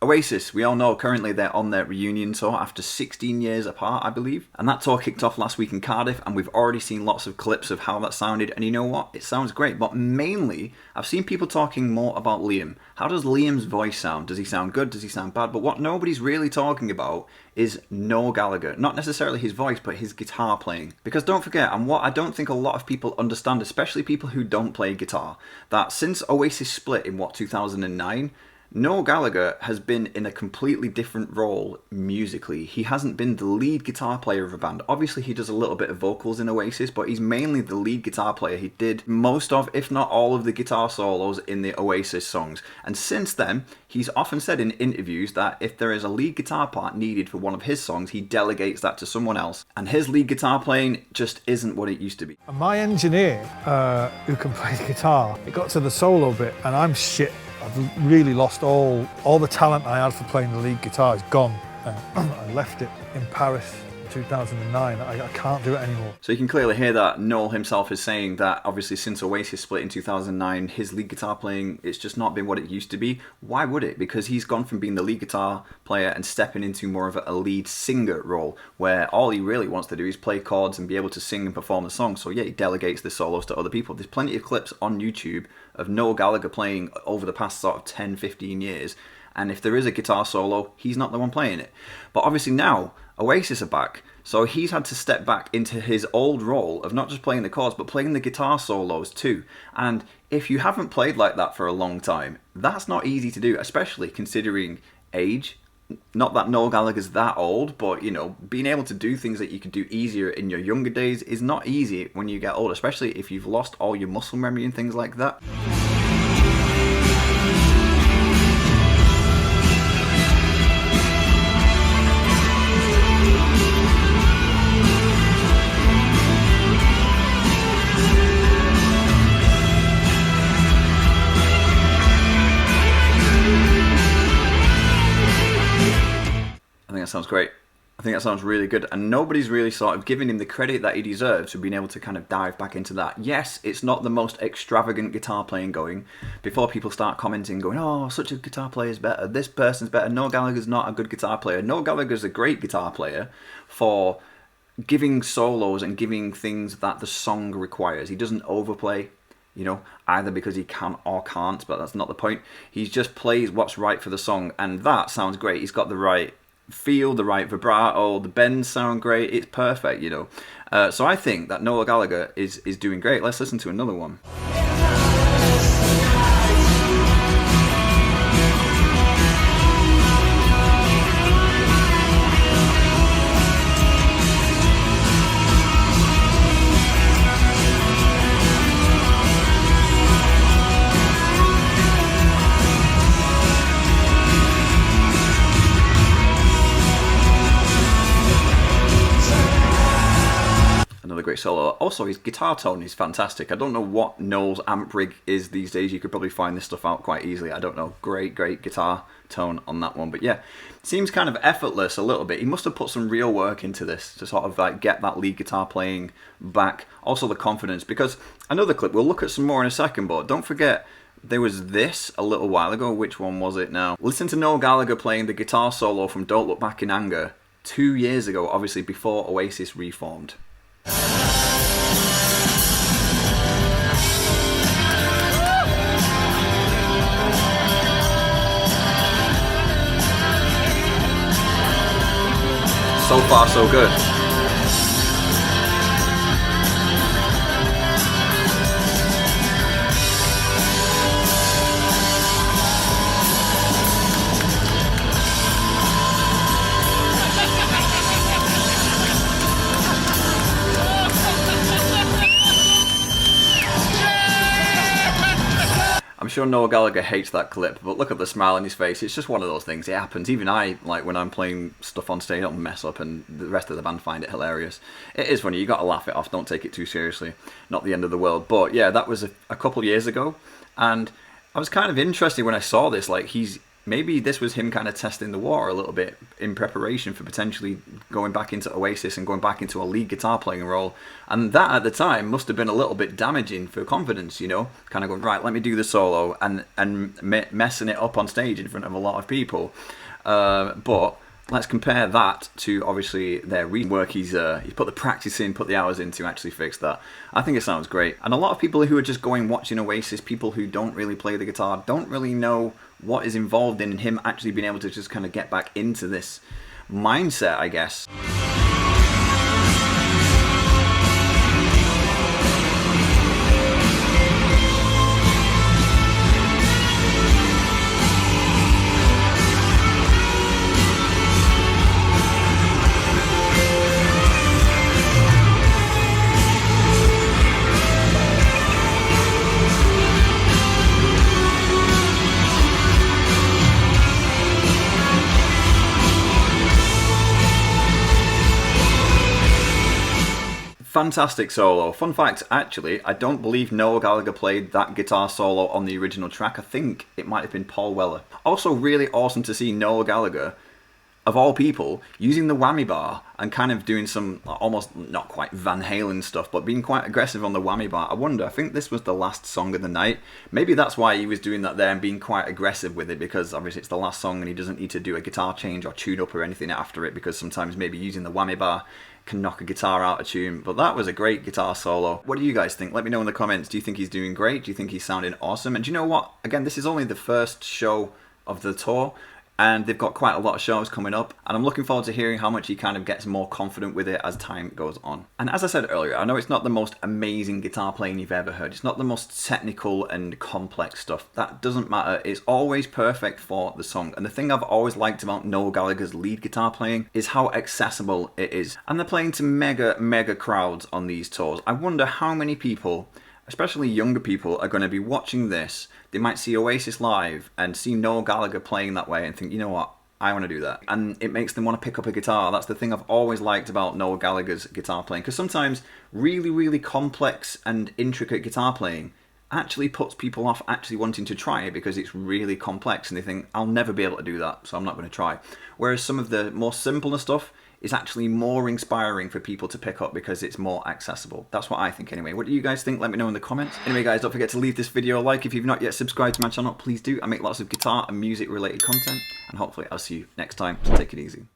Oasis, we all know currently they're on their reunion tour after 16 years apart, I believe. And that tour kicked off last week in Cardiff, and we've already seen lots of clips of how that sounded. And you know what? It sounds great, but mainly I've seen people talking more about Liam. How does Liam's voice sound? Does he sound good? Does he sound bad? But what nobody's really talking about is Noel Gallagher. Not necessarily his voice, but his guitar playing. Because don't forget, and what I don't think a lot of people understand, especially people who don't play guitar, that since Oasis split in 2009, Noel Gallagher has been in a completely different role musically. He hasn't been the lead guitar player of a band. Obviously, he does a little bit of vocals in Oasis, but he's mainly the lead guitar player. He did most of, if not all of the guitar solos in the Oasis songs. And since then, he's often said in interviews that if there is a lead guitar part needed for one of his songs, he delegates that to someone else. And his lead guitar playing just isn't what it used to be. My engineer, who can play the guitar, it got to the solo bit and I'm shit. I've really lost all the talent I had for playing the lead guitar is gone. I left it in Paris in 2009. I can't do it anymore. So you can clearly hear that Noel himself is saying that obviously since Oasis split in 2009, his lead guitar playing, it's just not been what it used to be. Why would it? Because he's gone from being the lead guitar player and stepping into more of a lead singer role, where all he really wants to do is play chords and be able to sing and perform the song. So yeah, he delegates the solos to other people. There's plenty of clips on YouTube of Noel Gallagher playing over the past sort of 10, 15 years. And if there is a guitar solo, he's not the one playing it. But obviously now, Oasis are back. So he's had to step back into his old role of not just playing the chords, but playing the guitar solos too. And if you haven't played like that for a long time, that's not easy to do, especially considering age. Not that Noel Gallagher's that old, but you know, being able to do things that you could do easier in your younger days is not easy when you get older, especially if you've lost all your muscle memory and things like that. That sounds great. I think that sounds really good, and nobody's really sort of giving him the credit that he deserves for being able to kind of dive back into that. Yes, it's not the most extravagant guitar playing going. Before people start commenting, going, "Oh, such a guitar player is better. This person's better." Noel Gallagher's not a good guitar player. Noel Gallagher's a great guitar player for giving solos and giving things that the song requires. He doesn't overplay. You know, either because he can or can't, but that's not the point. He just plays what's right for the song, and that sounds great. He's got the right feel, the right vibrato, the bends sound great, it's perfect, you know. So I think that Noel Gallagher is doing great. Let's listen to another one. Great solo. Also, his guitar tone is fantastic. I don't know what Noel's amp rig is these days. You could probably find this stuff out quite easily. I don't know. Great guitar tone on that one. But yeah, it seems kind of effortless a little bit. He must have put some real work into this to sort of like get that lead guitar playing back. Also the confidence, because another clip, we'll look at some more in a second, but don't forget there was this a little while ago. Which one was it now? Listen to Noel Gallagher playing the guitar solo from Don't Look Back in Anger 2 years ago, obviously before Oasis reformed. So far, so good. I'm sure Noel Gallagher hates that clip, but look at the smile on his face. It's just one of those things. It happens. Even I, like when I'm playing stuff on stage, I don't mess up, and the rest of the band find it hilarious. It is funny. You got to laugh it off. Don't take it too seriously. Not the end of the world. But yeah, that was a couple years ago, and I was kind of interested when I saw this. Like he's maybe this was him kind of testing the water a little bit in preparation for potentially going back into Oasis and going back into a lead guitar playing role. And that at the time must have been a little bit damaging for confidence, you know, kind of going, right, let me do the solo and messing it up on stage in front of a lot of people. But let's compare that to obviously their recent work. He's put the practice in, put the hours in to actually fix that. I think it sounds great. And a lot of people who are just going watching Oasis, people who don't really play the guitar, don't really know what is involved in him actually being able to just kind of get back into this mindset, I guess. Fantastic solo. Fun fact, actually, I don't believe Noel Gallagher played that guitar solo on the original track. I think it might have been Paul Weller. Also really awesome to see Noel Gallagher, of all people, using the whammy bar and kind of doing some almost not quite Van Halen stuff, but being quite aggressive on the whammy bar. I think this was the last song of the night. Maybe that's why he was doing that there and being quite aggressive with it, because obviously it's the last song and he doesn't need to do a guitar change or tune up or anything after it, because sometimes maybe using the whammy bar can knock a guitar out of tune. But that was a great guitar solo. What do you guys think? Let me know in the comments. Do you think he's doing great? Do you think he's sounding awesome? And do you know what? Again, this is only the first show of the tour, and they've got quite a lot of shows coming up, and I'm looking forward to hearing how much he kind of gets more confident with it as time goes on. And as I said earlier, I know it's not the most amazing guitar playing you've ever heard. It's not the most technical and complex stuff. That doesn't matter. It's always perfect for the song. And the thing I've always liked about Noel Gallagher's lead guitar playing is how accessible it is. And they're playing to mega crowds on these tours. I wonder how many people, especially younger people, are going to be watching this. They might see Oasis live and see Noel Gallagher playing that way and think, you know what, I want to do that. And it makes them want to pick up a guitar. That's the thing I've always liked about Noel Gallagher's guitar playing, because sometimes really complex and intricate guitar playing actually puts people off actually wanting to try it, because it's really complex and they think, I'll never be able to do that, so I'm not going to try. Whereas some of the more simpler stuff is actually more inspiring for people to pick up because it's more accessible. That's what I think anyway. What do you guys think? Let me know in the comments. Anyway guys, don't forget to leave this video a like. If you've not yet subscribed to my channel, please do. I make lots of guitar and music related content, and hopefully I'll see you next time. So take it easy.